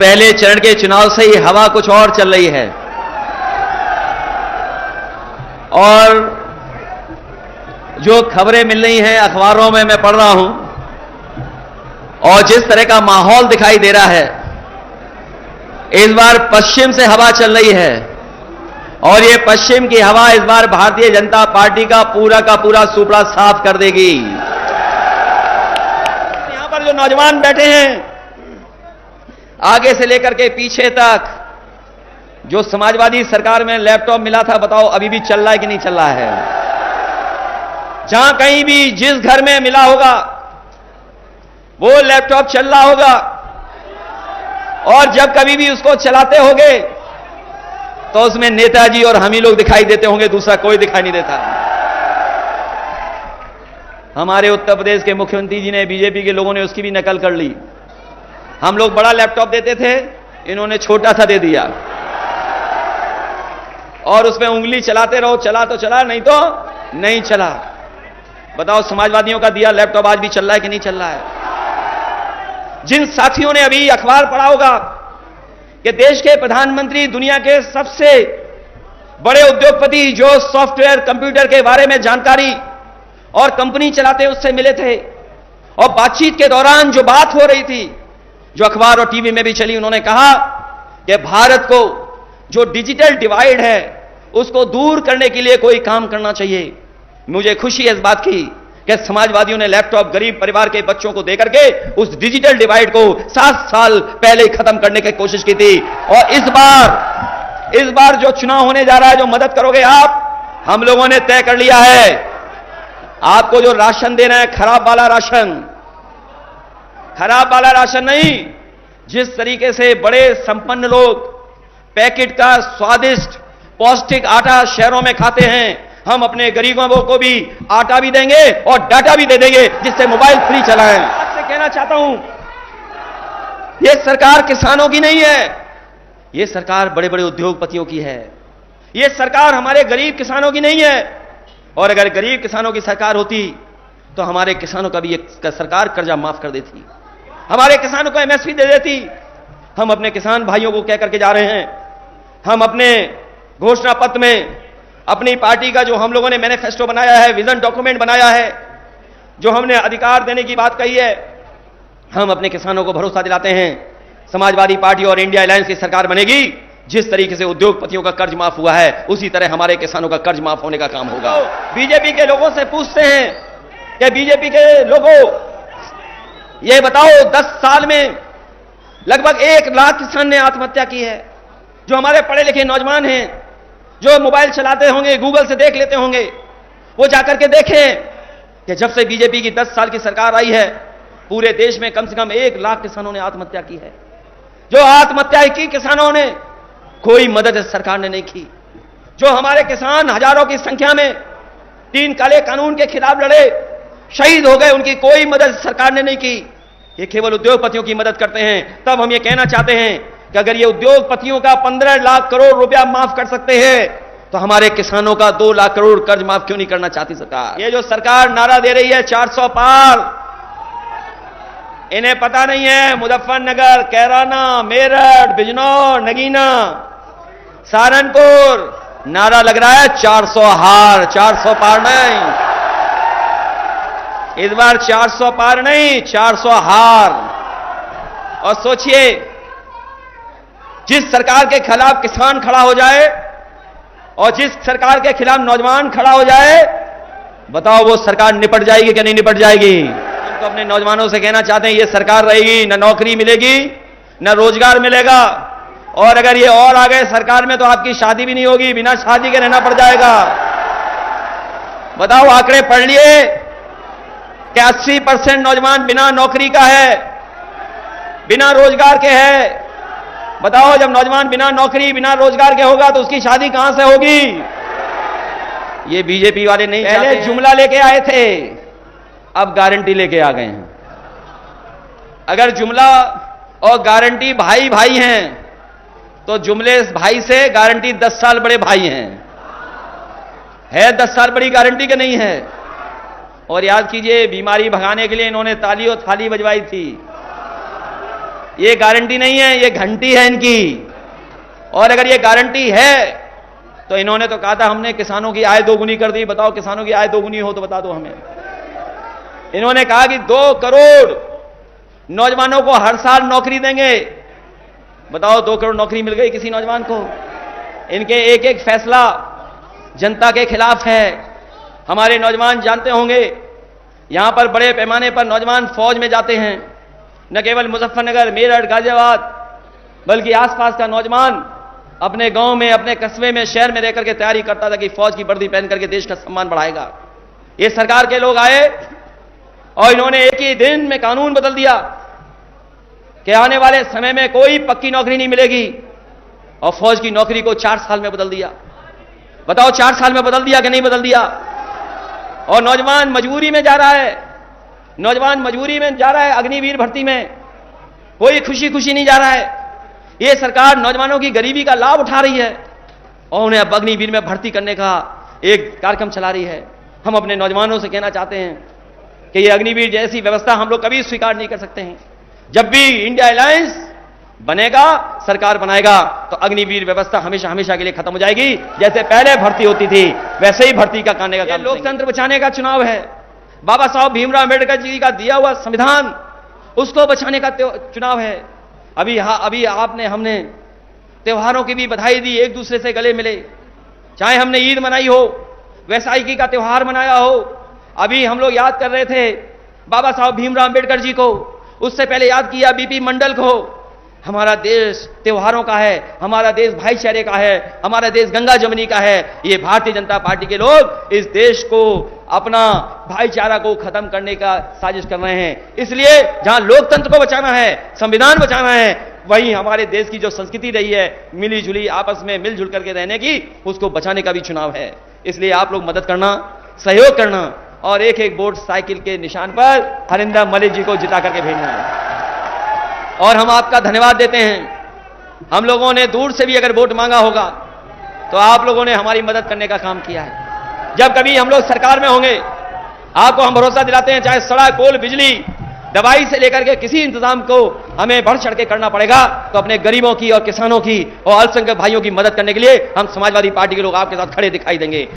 पहले चरण के चुनाव से ही हवा कुछ और चल रही है और जो खबरें मिल रही हैं अखबारों में मैं पढ़ रहा हूं और जिस तरह का माहौल दिखाई दे रहा है, इस बार पश्चिम से हवा चल रही है और ये पश्चिम की हवा इस बार भारतीय जनता पार्टी का पूरा सुपड़ा साफ कर देगी। यहां पर जो नौजवान बैठे हैं आगे से लेकर के पीछे तक, जो समाजवादी सरकार में लैपटॉप मिला था, बताओ अभी भी चल रहा है कि नहीं चल रहा है? जहां कहीं भी जिस घर में मिला होगा वो लैपटॉप चल रहा होगा और जब कभी भी उसको चलाते होंगे तो उसमें नेताजी और हम ही लोग दिखाई देते होंगे, दूसरा कोई दिखाई नहीं देता। हमारे उत्तर प्रदेश के मुख्यमंत्री जी ने, बीजेपी के लोगों ने उसकी भी नकल कर ली। हम लोग बड़ा लैपटॉप देते थे, इन्होंने छोटा सा दे दिया और उसमें उंगली चलाते रहो, चला तो चला, नहीं तो नहीं चला। बताओ समाजवादियों का दिया लैपटॉप आज भी चल रहा है कि नहीं चल रहा है? जिन साथियों ने अभी अखबार पढ़ा होगा कि देश के प्रधानमंत्री दुनिया के सबसे बड़े उद्योगपति जो सॉफ्टवेयर कंप्यूटर के बारे में जानकारी और कंपनी चलाते उससे मिले थे और बातचीत के दौरान जो बात हो रही थी, जो अखबार और टीवी में भी चली, उन्होंने कहा कि भारत को जो डिजिटल डिवाइड है उसको दूर करने के लिए कोई काम करना चाहिए। मुझे खुशी है इस बात की कि समाजवादियों ने लैपटॉप गरीब परिवार के बच्चों को देकर के उस डिजिटल डिवाइड को 7 साल पहले खत्म करने की कोशिश की थी। और इस बार जो चुनाव होने जा रहा है, जो मदद करोगे आप, हम लोगों ने तय कर लिया है। आपको जो राशन देना है, खराब वाला राशन नहीं। जिस तरीके से बड़े संपन्न लोग पैकेट का स्वादिष्ट पौष्टिक आटा शहरों में खाते हैं, हम अपने गरीबों को भी आटा भी देंगे और डाटा भी दे देंगे जिससे मोबाइल फ्री चलाएं। आपसे कहना चाहता हूं, यह सरकार किसानों की नहीं है, यह सरकार बड़े बड़े उद्योगपतियों की है। यह सरकार हमारे गरीब किसानों की नहीं है। और अगर गरीब किसानों की सरकार होती तो हमारे किसानों का भी एक सरकार कर्जा माफ कर देती, हमारे किसानों को एमएसपी दे देती। हम अपने किसान भाइयों को कह करके जा रहे हैं, हम अपने घोषणा पत्र में अपनी पार्टी का जो हम लोगों ने मैनिफेस्टो बनाया है, विजन डॉक्यूमेंट बनाया है, जो हमने अधिकार देने की बात कही है, हम अपने किसानों को भरोसा दिलाते हैं समाजवादी पार्टी और इंडिया अलायंस की सरकार बनेगी। जिस तरीके से उद्योगपतियों का कर्ज माफ हुआ है उसी तरह हमारे किसानों का कर्ज माफ होने का काम होगा। बीजेपी के लोगों से पूछते हैं कि बीजेपी के लोगों, यह बताओ 10 साल में लगभग 1 लाख किसान ने आत्महत्या की है। जो हमारे पढ़े लिखे नौजवान हैं, जो मोबाइल चलाते होंगे, गूगल से देख लेते होंगे, वो जाकर के देखें कि जब से बीजेपी की 10 साल की सरकार आई है पूरे देश में कम से कम 1 लाख किसानों ने आत्महत्या की है। जो आत्महत्या की किसानों ने, कोई मदद सरकार ने नहीं की। जो हमारे किसान हजारों की संख्या में 3 काले कानून के खिलाफ लड़े, शहीद हो गए, उनकी कोई मदद सरकार ने नहीं की। ये केवल उद्योगपतियों की मदद करते हैं। तब हम ये कहना चाहते हैं कि अगर ये उद्योगपतियों का 15 लाख करोड़ रुपया माफ कर सकते हैं तो हमारे किसानों का 2 लाख करोड़ कर्ज माफ क्यों नहीं करना चाहती सरकार? ये जो सरकार नारा दे रही है 400 पार, इन्हें पता नहीं है मुजफ्फरनगर, कैराना, मेरठ, बिजनौर, नगीना, सहारनपुर नारा लग रहा है 400 हार, 400 पार नहीं। इस बार 400 पार नहीं, 400 हार। और सोचिए, जिस सरकार के खिलाफ किसान खड़ा हो जाए और जिस सरकार के खिलाफ नौजवान खड़ा हो जाए, बताओ वो सरकार निपट जाएगी कि नहीं निपट जाएगी? हम तो अपने नौजवानों से कहना चाहते हैं, ये सरकार रहेगी न नौकरी मिलेगी न रोजगार मिलेगा, और अगर ये और आ गए सरकार में तो आपकी शादी भी नहीं होगी, बिना शादी के रहना पड़ जाएगा। बताओ, आंकड़े पढ़ लिए कि 80% नौजवान बिना नौकरी का है, बिना रोजगार के है। बताओ, जब नौजवान बिना नौकरी बिना रोजगार के होगा तो उसकी शादी कहां से होगी? ये बीजेपी वाले नहीं, पहले जुमला लेके आए थे, अब गारंटी लेके आ गए हैं। अगर जुमला और गारंटी भाई भाई हैं तो जुमले भाई से गारंटी 10 साल बड़े भाई हैं। है 10 साल बड़ी गारंटी के नहीं है? और याद कीजिए, बीमारी भगाने के लिए इन्होंने ताली और थाली बजवाई थी। ये गारंटी नहीं है, ये घंटी है इनकी। और अगर ये गारंटी है तो इन्होंने तो कहा था हमने किसानों की आय दोगुनी कर दी। बताओ किसानों की आय दोगुनी हो तो बता दो हमें। इन्होंने कहा कि 2 करोड़ नौजवानों को हर साल नौकरी देंगे। बताओ 2 करोड़ नौकरी मिल गई किसी नौजवान को? इनके एक एक फैसला जनता के खिलाफ है। हमारे नौजवान जानते होंगे, यहां पर बड़े पैमाने पर नौजवान फौज में जाते हैं। न केवल मुजफ्फरनगर, मेरठ, गाजियाबाद, बल्कि आसपास का नौजवान अपने गांव में, अपने कस्बे में, शहर में रहकर के तैयारी करता था कि फौज की वर्दी पहन करके देश का सम्मान बढ़ाएगा। ये सरकार के लोग आए और इन्होंने एक ही दिन में कानून बदल दिया कि आने वाले समय में कोई पक्की नौकरी नहीं मिलेगी, और फौज की नौकरी को 4 साल में बदल दिया। बताओ 4 साल में बदल दिया कि नहीं बदल दिया? और नौजवान मजबूरी में जा रहा है, नौजवान मजबूरी में जा रहा है अग्निवीर भर्ती में, कोई खुशी खुशी नहीं जा रहा है। यह सरकार नौजवानों की गरीबी का लाभ उठा रही है और उन्हें अब अग्निवीर में भर्ती करने का एक कार्यक्रम चला रही है। हम अपने नौजवानों से कहना चाहते हैं कि यह अग्निवीर जैसी व्यवस्था हम लोग कभी स्वीकार नहीं कर सकते हैं। जब भी इंडिया अलायंस बनेगा, सरकार बनाएगा, तो अग्निवीर व्यवस्था हमेशा हमेशा के लिए खत्म हो जाएगी। जैसे पहले भर्ती होती थी वैसे ही भर्ती का करने का काम। लोकतंत्र बचाने का चुनाव है। बाबा साहब भीमराव अम्बेडकर जी का दिया हुआ संविधान, उसको बचाने का चुनाव है। अभी हमने त्योहारों की भी बधाई दी, एक दूसरे से गले मिले, चाहे हमने ईद मनाई हो, वैसाखी का त्योहार मनाया हो। अभी हम लोग याद कर रहे थे बाबा साहब भीमराव अम्बेडकर जी को, उससे पहले याद किया बीपी मंडल को। हमारा देश त्योहारों का है, हमारा देश भाईचारे का है, हमारा देश गंगा जमुनी का है। ये भारतीय जनता पार्टी के लोग इस देश को, अपना भाईचारा को खत्म करने का साजिश कर रहे हैं। इसलिए जहां लोकतंत्र को बचाना है, संविधान बचाना है, वहीं हमारे देश की जो संस्कृति रही है मिली जुली आपस में मिलजुल करके रहने की, उसको बचाने का भी चुनाव है। इसलिए आप लोग मदद करना, सहयोग करना और एक एक वोट साइकिल के निशान पर हरिंदर मलिक जी को जिता करके भेजना है। और हम आपका धन्यवाद देते हैं। हम लोगों ने दूर से भी अगर वोट मांगा होगा तो आप लोगों ने हमारी मदद करने का काम किया है। जब कभी हम लोग सरकार में होंगे, आपको हम भरोसा दिलाते हैं, चाहे सड़क, पुल, बिजली, दवाई से लेकर के किसी इंतजाम को हमें बढ़ चढ़ के करना पड़ेगा, तो अपने गरीबों की और किसानों की और अल्पसंख्यक भाइयों की मदद करने के लिए हम समाजवादी पार्टी के लोग आपके साथ खड़े दिखाई देंगे।